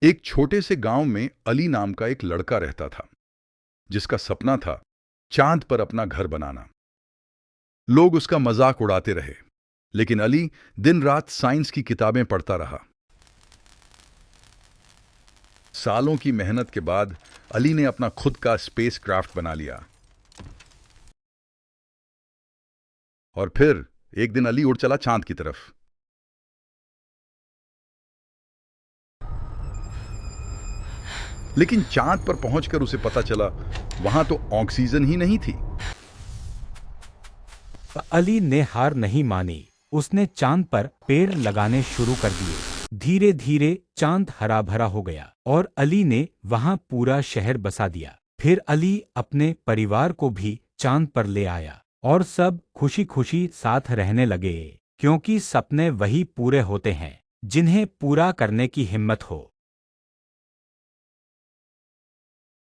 एक छोटे से गांव में अली नाम का एक लड़का रहता था, जिसका सपना था चांद पर अपना घर बनाना। लोग उसका मजाक उड़ाते रहे, लेकिन अली दिन रात साइंस की किताबें पढ़ता रहा। सालों की मेहनत के बाद अली ने अपना खुद का स्पेस क्राफ्ट बना लिया। और फिर एक दिन अली उड़ चला चांद की तरफ। लेकिन चांद पर पहुंचकर उसे पता चला वहां तो ऑक्सीजन ही नहीं थी। अली ने हार नहीं मानी। उसने चांद पर पेड़ लगाने शुरू कर दिए। धीरे धीरे चांद हरा भरा हो गया और अली ने वहां पूरा शहर बसा दिया। फिर अली अपने परिवार को भी चांद पर ले आया और सब खुशी खुशी साथ रहने लगे, क्योंकि सपने वही पूरे होते हैं जिन्हें पूरा करने की हिम्मत हो।